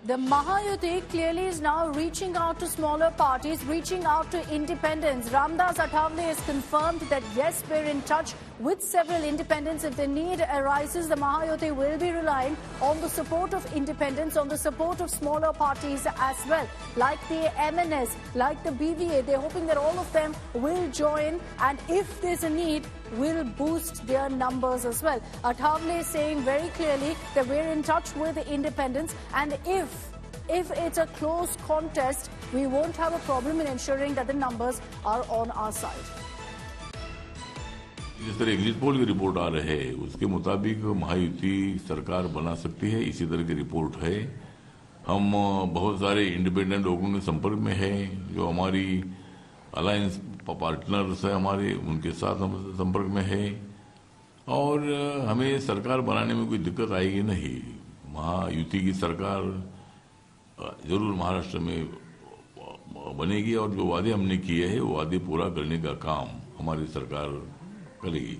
The Mahayuti clearly is now reaching out to smaller parties, reaching out to independents. Ramdas Athawale has confirmed that yes, we're in touch with several independents. If the need arises, the Mahayuti will be relying on the support of independents, on the support of smaller parties as well, like the MNS, like the BVA. They're hoping that all of them will join, and if there's a need, will boost their numbers as well. Athawale is saying very clearly that we're in touch with the independents, and if it's a close contest, we won't have a problem in ensuring that the numbers are on our side. जिस तरह exit poll की report आ रही है उसके मुताबिक महायुति सरकार बना सकती है, इसी तरह की रिपोर्ट है। हम बहुत सारे इंडिपेंडेंट लोगों के संपर्क में हैं, जो हमारी अलायंस पार्टनर्स है हमारे, उनके साथ हम संपर्क में है और हमें सरकार बनाने में कोई दिक्कत आएगी नहीं। महायुति की सरकार जरूर महाराष्ट्र में बनेगी और जो वादे हमने किए हैं वो वादे पूरा करने का काम हमारी सरकार करेगी।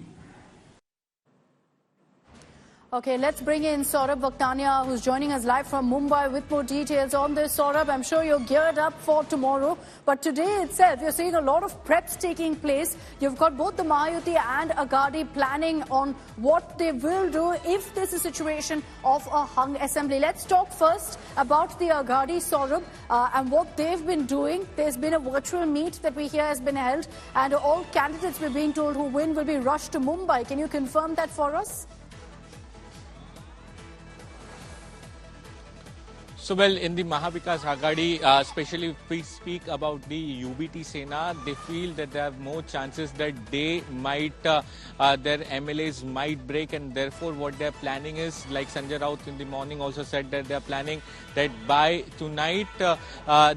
Okay, let's bring in Saurabh Vakhtania, who's joining us live from Mumbai with more details on this. Saurabh, I'm sure you're geared up for tomorrow, but today itself, you're seeing a lot of preps taking place. You've got both the Mahayuti and Agadi planning on what they will do if there's a situation of a hung assembly. Let's talk first about the Agadi, Saurabh, and what they've been doing. There's been a virtual meet that we hear has been held, and all candidates, we're being told, who win will be rushed to Mumbai. Can you confirm that for us? So, well, in the Mahavikas Aghadi, especially if we speak about the UBT Sena, they feel that there are more chances that they might, their MLAs might break, and therefore what they're planning is, like Sanjay Raut in the morning also said, that they're planning that by tonight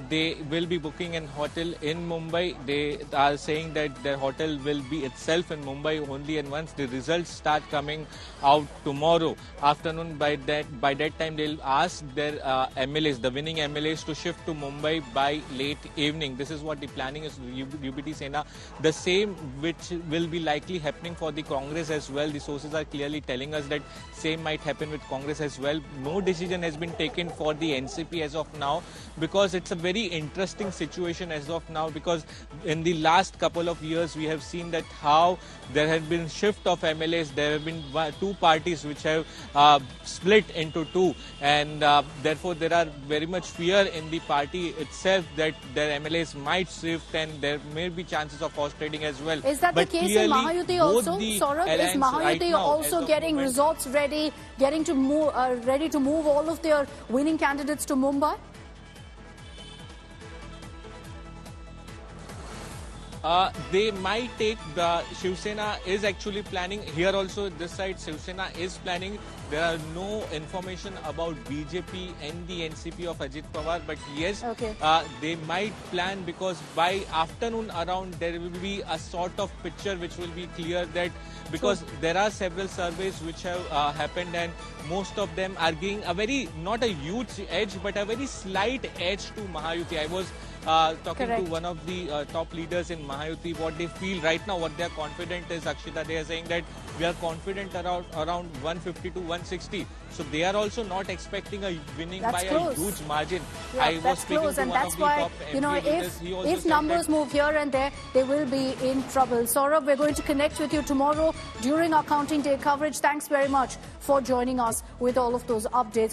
they will be booking an hotel in Mumbai. They are saying that their hotel will be itself in Mumbai only, and once the results start coming out tomorrow afternoon, by that time they'll ask their MLAs, the winning MLAs, to shift to Mumbai by late evening. This is what the planning is, UBT Sena. The same which will be likely happening for the Congress as well. The sources are clearly telling us that same might happen with Congress as well. No decision has been taken for the NCP as of now, because it's a very interesting situation as of now, because in the last couple of years we have seen that how there has been shift of MLAs. There have been two parties which have split into two, and therefore there are very much fear in the party itself that their MLAs might shift, and there may be chances of horse trading as well. Is that but the case in Mahayuti also? Saurabh, is Mahayuti right also getting resorts ready, getting to move, ready to move all of their winning candidates to Mumbai? They might take, Shiv Sena is actually planning, here also this side Shiv Sena is planning. There are no information about BJP and the NCP of Ajit Pawar, but yes, they might plan, because by afternoon around there will be a sort of picture which will be clear, that because there are several surveys which have happened, and most of them are giving a very, not a huge edge, but a very slight edge to Mahayuti. I was talking to one of the top leaders in Mahayuti, what they feel right now, what they are confident is, Akshita, they are saying that we are confident around 150 to 160. So they are also not expecting a winning by a huge margin. Yeah, I was speaking close, to and one that's of the why, top you know, if numbers move here and there, they will be in trouble. Saurabh, we're going to connect with you tomorrow during our counting day coverage. Thanks very much for joining us with all of those updates.